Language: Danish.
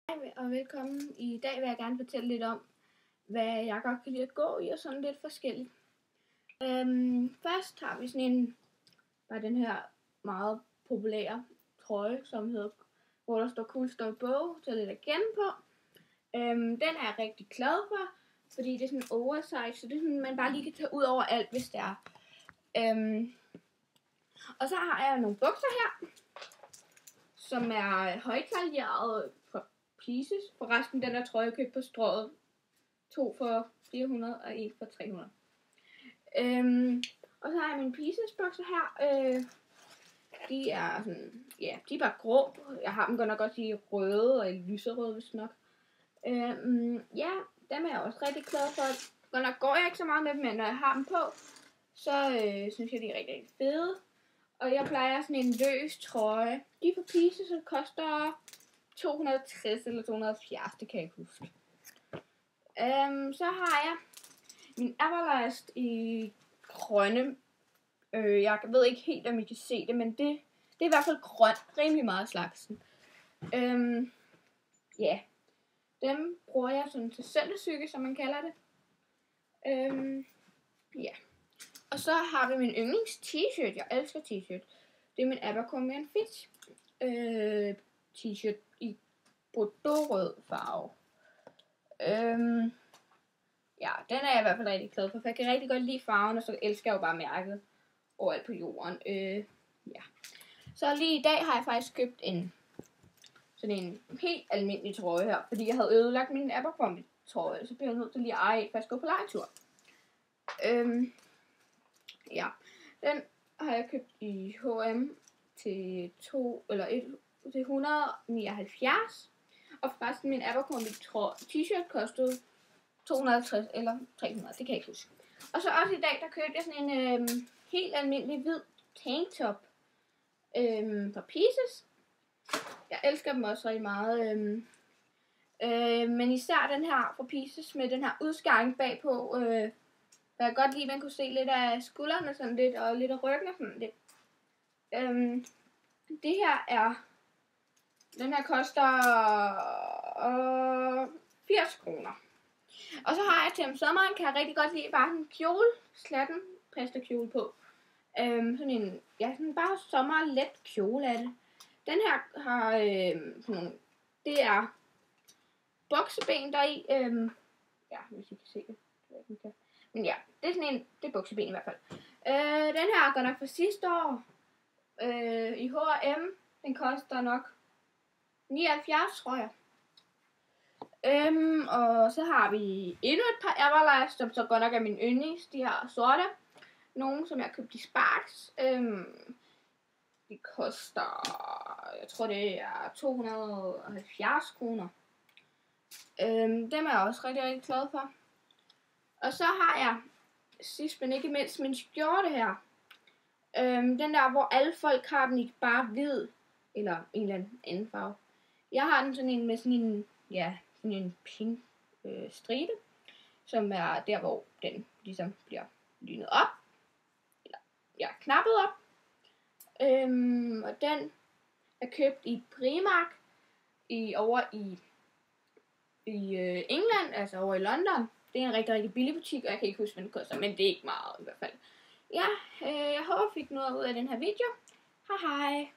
Hej og velkommen. I dag vil jeg gerne fortælle lidt om, hvad jeg godt kan lide at gå i og sådan lidt forskelligt. Først har vi sådan den her meget populære trøje, som hedder, hvor der står Cool Story Bow, så lidt at gemme på. Den er jeg rigtig glad for, fordi det er sådan oversize, så det er sådan, man bare lige kan tage ud over alt, hvis det er. Og så har jeg nogle bukser her, som er højtaljeret fra Pieces. Forresten, den der trøje, jeg købte på Strøget. 2 for 400 og 1 for 300. Og så har jeg mine Pieces bukser her. De er sådan, ja, de er bare grå. Jeg har dem godt nok også i røde og i lyserøde, hvis nok. Ja, dem er jeg også rigtig glad for. Godt nok går jeg ikke så meget med dem, men når jeg har dem på, så synes jeg, de er rigtig, rigtig fede. Og jeg plejer sådan en løs trøje. De er for Pieces, så det koster 260 eller 270, det kan jeg ikke huske. Så har jeg min Everlast i grønne. Jeg ved ikke helt, om I kan se det, men det er i hvert fald grønt. Rimelig meget slagsen. Ja, dem bruger jeg sådan til søndagssyge, som man kalder det. Ja. Og så har vi min yndlings t-shirt. Jeg elsker t-shirt. Det er min Abercrombie & Fitch t-shirt i bordeaux-rød farve. Ja, den er jeg i hvert fald rigtig glad for jeg kan rigtig godt lide farven, og så elsker jeg jo bare mærket overalt på jorden. Ja. Så lige i dag har jeg faktisk købt sådan en helt almindelig trøje her, fordi jeg havde ødelagt min Abercrombie trøje, så blev jeg nødt til lige at eje et, for jeg skal gå på lejetur. Ja, den har jeg købt i H&M til 179. Og forresten min Abercrombie t-shirt kostede 250 eller 300, det kan jeg ikke huske. Og så også i dag, der købte jeg sådan en helt almindelig hvid tanktop fra Pieces. Jeg elsker dem også rigtig meget. Men især den her fra Pieces med den her udskæring bagpå. Jeg kan godt lide, at man kunne se lidt af skuldrene sådan lidt, og lidt af ryggen og sådan lidt. Det her er, den her koster 80 kroner. Og så har jeg til om sommeren, kan jeg rigtig godt lide bare en kjole, slatten, pasta kjole på. Sådan en, ja, sådan bare sommerlet kjole af det. Den her har sådan nogle, det er bukseben deri. Ja, hvis I kan se det. Men ja, det er sådan en, det er bukseben i hvert fald. Den her går nok fra sidste år i H&M. Den koster nok 79, tror jeg. Og så har vi endnu et par Everlast, som så godt nok er min yndlings. De her sorte. Nogle, som jeg købte i Sparks. De koster, jeg tror det er 270 kroner. Dem er jeg også rigtig, rigtig glad for. Og så har jeg, sidst men ikke mindst, min skjorte her. Den der, hvor alle folk har den i bare hvid, eller en eller anden farve. Jeg har den sådan en med sådan en, ja, sådan en pink stribe, som er der, hvor den ligesom bliver lynet op. Eller, ja, knappet op. Og den er købt i Primark over i England, altså over i London. Det er en rigtig, rigtig billig butik, og jeg kan ikke huske, hvad den koster, men det er ikke meget i hvert fald. Ja, jeg håber, I fik noget ud af den her video. Hej hej!